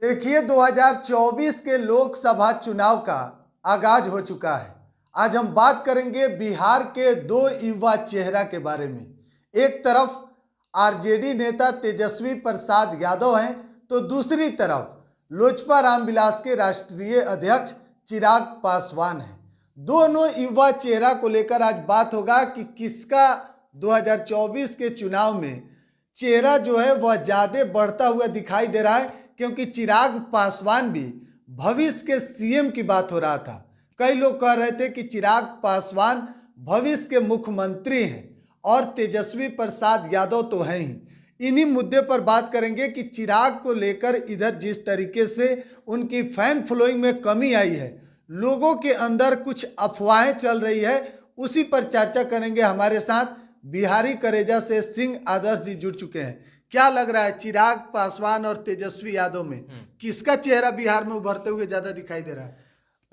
देखिए 2024 के लोकसभा चुनाव का आगाज हो चुका है। आज हम बात करेंगे बिहार के दो युवा चेहरा के बारे में। एक तरफ आरजेडी नेता तेजस्वी प्रसाद यादव हैं, तो दूसरी तरफ लोजपा रामविलास के राष्ट्रीय अध्यक्ष चिराग पासवान हैं। दोनों युवा चेहरा को लेकर आज बात होगा कि किसका 2024 के चुनाव में चेहरा जो है वह ज़्यादा बढ़ता हुआ दिखाई दे रहा है, क्योंकि चिराग पासवान भी भविष्य के सीएम की बात हो रहा था। कई लोग कह रहे थे कि चिराग पासवान भविष्य के मुख्यमंत्री हैं और तेजस्वी प्रसाद यादव तो हैं ही। इन्हीं मुद्दे पर बात करेंगे कि चिराग को लेकर इधर जिस तरीके से उनकी फैन फॉलोइंग में कमी आई है, लोगों के अंदर कुछ अफवाहें चल रही है, उसी पर चर्चा करेंगे। हमारे साथ बिहारी करेजा से सिंह आदर्श जी जुड़ चुके हैं। क्या लग रहा है चिराग पासवान और तेजस्वी यादव में किसका चेहरा बिहार में उभरते हुए ज्यादा दिखाई दे रहा है?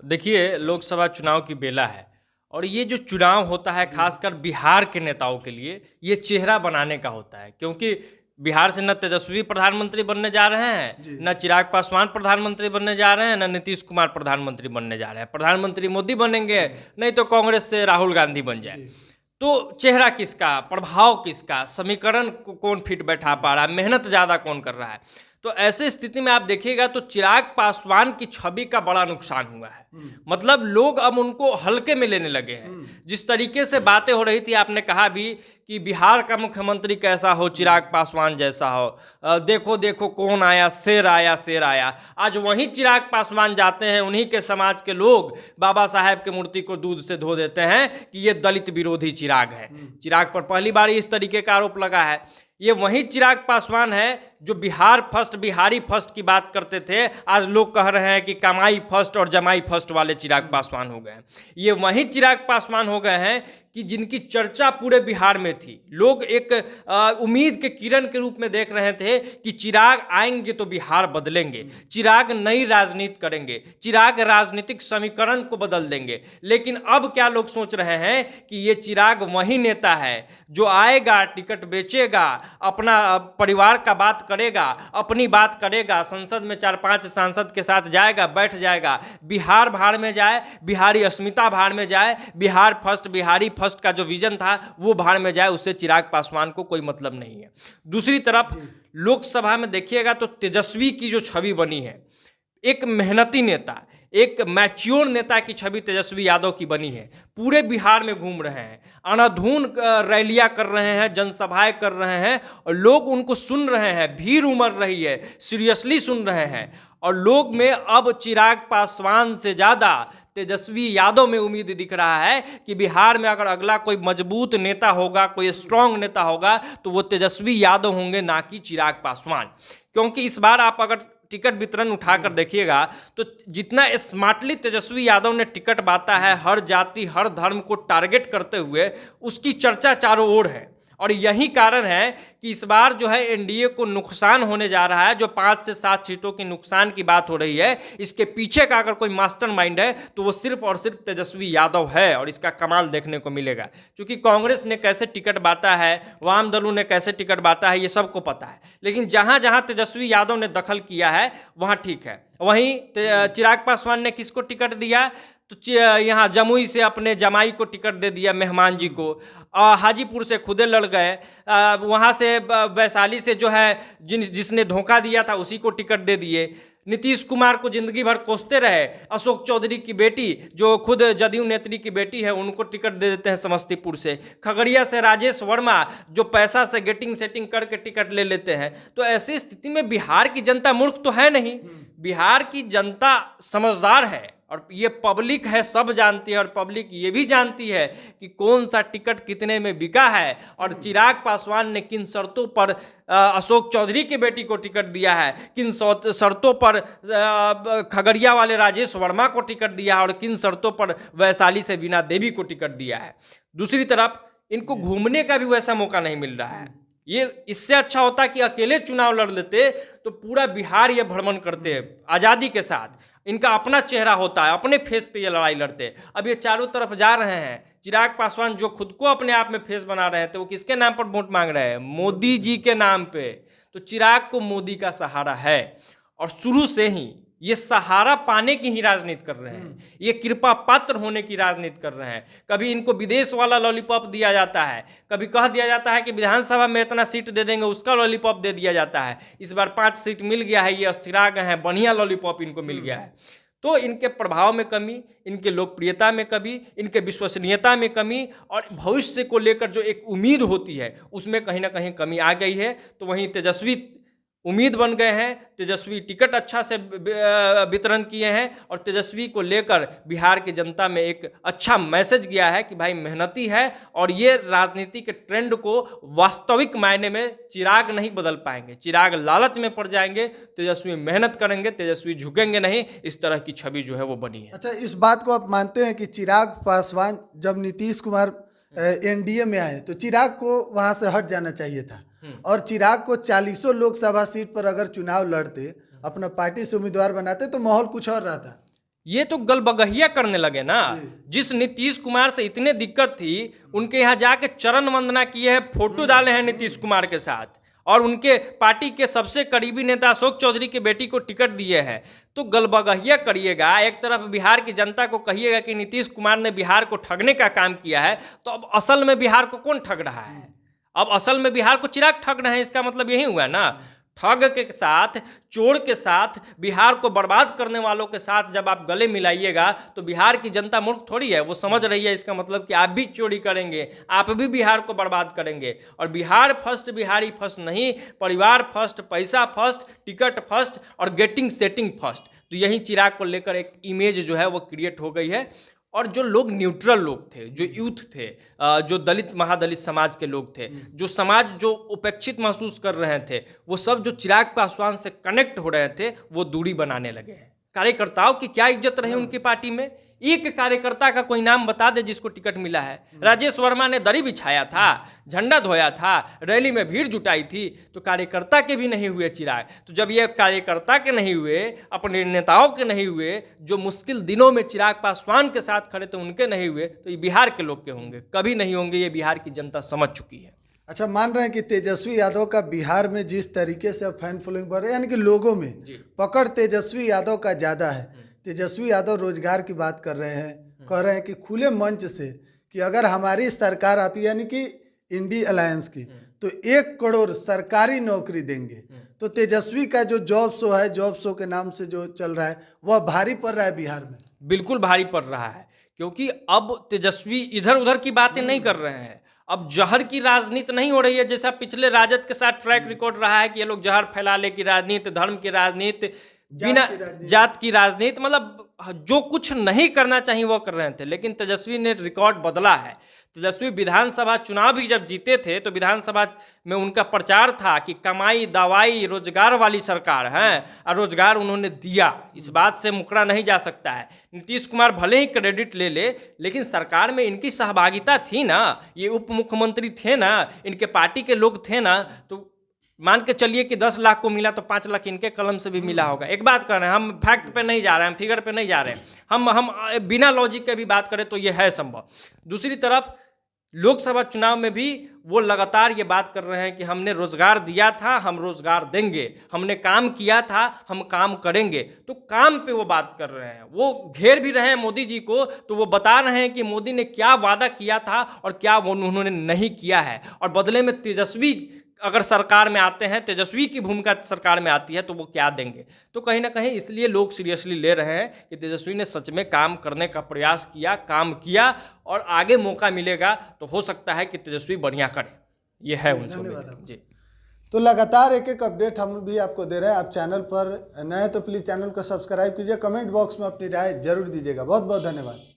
देखिए, लोकसभा चुनाव की बेला है और ये जो चुनाव होता है खासकर बिहार के नेताओं के लिए ये चेहरा बनाने का होता है, क्योंकि बिहार से न तेजस्वी प्रधानमंत्री बनने जा रहे हैं, न चिराग पासवान प्रधानमंत्री बनने जा रहे हैं, न नीतीश कुमार प्रधानमंत्री बनने जा रहे हैं। प्रधानमंत्री मोदी बनेंगे, नहीं तो कांग्रेस से राहुल गांधी बन जाए। तो चेहरा किसका, प्रभाव किसका, समीकरण को कौन फिट बैठा पा रहा है, मेहनत ज़्यादा कौन कर रहा है? तो ऐसे स्थिति में आप देखिएगा तो चिराग पासवान की छवि का बड़ा नुकसान हुआ है। मतलब लोग अब उनको हल्के में लेने लगे हैं। जिस तरीके से बातें हो रही थी, आपने कहा भी कि बिहार का मुख्यमंत्री कैसा हो, चिराग पासवान जैसा हो। देखो देखो कौन आया, शेर आया, शेर आया। आज वहीं चिराग पासवान जाते हैं, उन्हीं के समाज के लोग बाबा साहेब की मूर्ति को दूध से धो देते हैं कि ये दलित विरोधी चिराग है। चिराग पर पहली बार इस तरीके का आरोप लगा है। ये वही चिराग पासवान है जो बिहार फर्स्ट, बिहारी फर्स्ट की बात करते थे। आज लोग कह रहे हैं कि कमाई फर्स्ट और जमाई फर्स्ट वाले चिराग पासवान हो गए। ये वही चिराग पासवान हो गए हैं कि जिनकी चर्चा पूरे बिहार में थी। लोग एक उम्मीद के किरण के रूप में देख रहे थे कि चिराग आएंगे तो बिहार बदलेंगे, चिराग नई राजनीति करेंगे, चिराग राजनीतिक समीकरण को बदल देंगे। लेकिन अब क्या लोग सोच रहे हैं कि ये चिराग वही नेता है जो आएगा, टिकट बेचेगा, अपना परिवार का बात करेगा, अपनी बात करेगा, संसद में 4-5 सांसद के साथ जाएगा, बैठ जाएगा, बिहार भाड़ में जाए, बिहारी अस्मिता भाड़ में जाए, बिहार फर्स्ट, बिहारी फर्स्ट का जो विजन था वो भाड़ में जाए। उससे चिराग पासवान को कोई मतलब नहीं है। दूसरी तरफ लोकसभा में देखिएगा तो तेजस्वी की जो छवि बनी है, एक मेहनती नेता, एक मैच्योर नेता की छवि तेजस्वी यादव की बनी है। पूरे बिहार में घूम रहे हैं, अनाधून रैलियां कर रहे हैं, जनसभाएं कर रहे हैं और लोग उनको सुन रहे हैं, भीड़ उमड़ रही है, सीरियसली सुन रहे हैं। और लोग में अब चिराग पासवान से ज़्यादा तेजस्वी यादव में उम्मीद दिख रहा है कि बिहार में अगर अगला कोई मजबूत नेता होगा, कोई स्ट्रांग नेता होगा तो वो तेजस्वी यादव होंगे, ना कि चिराग पासवान। क्योंकि इस बार आप अगर टिकट वितरण उठाकर देखिएगा तो जितना स्मार्टली तेजस्वी यादव ने टिकट बांटा है, हर जाति हर धर्म को टारगेट करते हुए, उसकी चर्चा चारों ओर है। और यही कारण है कि इस बार जो है एनडीए को नुकसान होने जा रहा है। जो 5 से 7 सीटों की नुकसान की बात हो रही है, इसके पीछे का अगर कोई मास्टरमाइंड है तो वो सिर्फ और सिर्फ तेजस्वी यादव है। और इसका कमाल देखने को मिलेगा, क्योंकि कांग्रेस ने कैसे टिकट बांटा है, वाम दलों ने कैसे टिकट बांटा है, ये सबको पता है। लेकिन जहां जहां तेजस्वी यादव ने दखल किया है वहां ठीक है। वहीं चिराग पासवान ने किसको टिकट दिया, तो यहाँ जमुई से अपने जमाई को टिकट दे दिया, मेहमान जी को। हाजीपुर से खुदे लड़ गए, वहाँ से वैशाली से जो है जिसने धोखा दिया था उसी को टिकट दे दिए। नीतीश कुमार को जिंदगी भर कोसते रहे, अशोक चौधरी की बेटी जो खुद जदयू नेत्री की बेटी है उनको टिकट दे देते हैं समस्तीपुर से। खगड़िया से राजेश वर्मा जो पैसा से गेटिंग सेटिंग करके टिकट ले लेते हैं। तो ऐसी स्थिति में बिहार की जनता मूर्ख तो है नहीं, बिहार की जनता समझदार है और ये पब्लिक है, सब जानती है। और पब्लिक ये भी जानती है कि कौन सा टिकट कितने में बिका है और चिराग पासवान ने किन शर्तों पर अशोक चौधरी की बेटी को टिकट दिया है, किन शर्तों पर खगड़िया वाले राजेश वर्मा को टिकट दिया है और किन शर्तों पर वैशाली से वीणा देवी को टिकट दिया है। दूसरी तरफ इनको घूमने का भी वैसा मौका नहीं मिल रहा है। ये इससे अच्छा होता कि अकेले चुनाव लड़ लेते तो पूरा बिहार ये भ्रमण करते आज़ादी के साथ। इनका अपना चेहरा होता है, अपने फेस पे ये लड़ाई लड़ते। अब ये चारों तरफ जा रहे हैं। चिराग पासवान जो खुद को अपने आप में फेस बना रहे हैं, तो वो किसके नाम पर वोट मांग रहे हैं? मोदी जी के नाम पे। तो चिराग को मोदी का सहारा है और शुरू से ही ये सहारा पाने की ही राजनीति कर रहे हैं, ये कृपा पात्र होने की राजनीति कर रहे हैं। कभी इनको विदेश वाला लॉलीपॉप दिया जाता है, कभी कह दिया जाता है कि विधानसभा में इतना सीट दे देंगे, उसका लॉलीपॉप दे दिया जाता है। इस बार 5 सीट मिल गया है, ये अस्थिरा गए हैं, बढ़िया लॉलीपॉप इनको मिल गया है। तो इनके प्रभाव में कमी, इनके लोकप्रियता में कमी, इनके विश्वसनीयता में कमी और भविष्य को लेकर जो एक उम्मीद होती है उसमें कहीं ना कहीं कमी आ गई है। तो वहीं तेजस्वी उम्मीद बन गए हैं, तेजस्वी टिकट अच्छा से वितरण किए हैं और तेजस्वी को लेकर बिहार की जनता में एक अच्छा मैसेज गया है कि भाई मेहनती है और ये राजनीति के ट्रेंड को वास्तविक मायने में चिराग नहीं बदल पाएंगे, चिराग लालच में पड़ जाएंगे। तेजस्वी मेहनत करेंगे, तेजस्वी झुकेंगे नहीं, इस तरह की छवि जो है वो बनी है। अच्छा, इस बात को आप मानते हैं कि चिराग पासवान जब नीतीश कुमार एनडीए में आए तो चिराग को वहां से हट जाना चाहिए था और चिराग को 40 लोकसभा सीट पर अगर चुनाव लड़ते, अपना पार्टी से उम्मीदवार बनाते तो माहौल कुछ और रहता। ये तो गलबगहिया करने लगे ना। जिस नीतीश कुमार से इतने दिक्कत थी, उनके यहाँ जाके चरण वंदना किए हैं, फोटो डाले हैं नीतीश कुमार के साथ और उनके पार्टी के सबसे करीबी नेता अशोक चौधरी की बेटी को टिकट दिए हैं। तो गलबगहिया करिएगा, एक तरफ बिहार की जनता को कहिएगा कि नीतीश कुमार ने बिहार को ठगने का काम किया है, तो अब असल में बिहार को कौन ठग रहा है? अब असल में बिहार को चिराग ठग रहे हैं। इसका मतलब यही हुआ ना, ठग के साथ, चोर के साथ, बिहार को बर्बाद करने वालों के साथ जब आप गले मिलाइएगा तो बिहार की जनता मूर्ख थोड़ी है, वो समझ रही है इसका मतलब कि आप भी चोरी करेंगे, आप भी बिहार को बर्बाद करेंगे। और बिहार फर्स्ट, बिहारी फर्स्ट नहीं, परिवार फर्स्ट, पैसा फर्स्ट, टिकट फर्स्ट और गेटिंग सेटिंग फर्स्ट। तो यही चिराग को लेकर एक इमेज जो है वो क्रिएट हो गई है। और जो लोग न्यूट्रल लोग थे, जो यूथ थे, जो दलित महादलित समाज के लोग थे, जो समाज जो उपेक्षित महसूस कर रहे थे, वो सब जो चिराग पासवान से कनेक्ट हो रहे थे वो दूरी बनाने लगे हैं। कार्यकर्ताओं की क्या इज्जत रही उनकी पार्टी में? एक कार्यकर्ता का कोई नाम बता दे जिसको टिकट मिला है। राजेश वर्मा ने दरी बिछाया था, झंडा धोया था, रैली में भीड़ जुटाई थी, तो कार्यकर्ता के भी नहीं हुए चिराग। तो जब ये कार्यकर्ता के नहीं हुए, अपने नेताओं के नहीं हुए, जो मुश्किल दिनों में चिराग पासवान के साथ खड़े थे उनके नहीं हुए, तो ये बिहार के लोग के होंगे? कभी नहीं होंगे। ये बिहार की जनता समझ चुकी है। अच्छा, मान रहे हैं कि तेजस्वी यादव का बिहार में जिस तरीके से फैन फॉलोइंग बढ़ रही है, यानी कि लोगों में पकड़ तेजस्वी यादव का ज़्यादा है। तेजस्वी यादव रोजगार की बात कर रहे हैं, कह रहे हैं कि खुले मंच से कि अगर हमारी सरकार आती है, यानी कि इंडी अलायंस की, तो 1 करोड़ सरकारी नौकरी देंगे। तो तेजस्वी का जो जॉब शो है, जॉब शो के नाम से जो चल रहा है, वह भारी पड़ रहा है बिहार में। बिल्कुल भारी पड़ रहा है, क्योंकि अब तेजस्वी इधर उधर की बातें नहीं कर रहे हैं। अब जहर की राजनीति नहीं हो रही है, जैसा पिछले राजद के साथ ट्रैक रिकॉर्ड रहा है कि ये लोग जहर फैलाने की राजनीति, धर्म की राजनीति, बिना जात की राजनीति, मतलब जो कुछ नहीं करना चाहिए वो कर रहे थे। लेकिन तेजस्वी ने रिकॉर्ड बदला है। तेजस्वी विधानसभा चुनाव भी जब जीते थे तो विधानसभा में उनका प्रचार था कि कमाई, दवाई, रोजगार वाली सरकार है, और रोजगार उन्होंने दिया। इस बात से मुकरा नहीं जा सकता है। नीतीश कुमार भले ही क्रेडिट ले ले, लेकिन सरकार में इनकी सहभागिता थी ना, ये उप मुख्यमंत्री थे ना, इनके पार्टी के लोग थे ना। तो मान के चलिए कि 10 लाख को मिला तो 5 लाख इनके कलम से भी मिला होगा। एक बात कर रहे हैं, हम फैक्ट पे नहीं जा रहे हैं, हम फिगर पे नहीं जा रहे हैं, हम बिना लॉजिक के भी बात करें तो ये है संभव। दूसरी तरफ लोकसभा चुनाव में भी वो लगातार ये बात कर रहे हैं कि हमने रोजगार दिया था, हम रोजगार देंगे, हमने काम किया था, हम काम करेंगे। तो काम पे वो बात कर रहे हैं। वो घेर भी रहे हैं मोदी जी को, तो वो बता रहे हैं कि मोदी ने क्या वादा किया था और क्या वो उन्होंने नहीं किया है, और बदले में तेजस्वी अगर सरकार में आते हैं, तेजस्वी की भूमिका सरकार में आती है तो वो क्या देंगे। तो कहीं ना कहीं इसलिए लोग सीरियसली ले रहे हैं कि तेजस्वी ने सच में काम करने का प्रयास किया, काम किया, और आगे मौका मिलेगा तो हो सकता है कि तेजस्वी बढ़िया करे। ये है उनसे उम्मीद जी। तो लगातार एक एक अपडेट हम भी आपको दे रहे हैं। आप चैनल पर नए तो प्लीज़ चैनल को सब्सक्राइब कीजिए, कमेंट बॉक्स में अपनी राय जरूर दीजिएगा। बहुत बहुत धन्यवाद।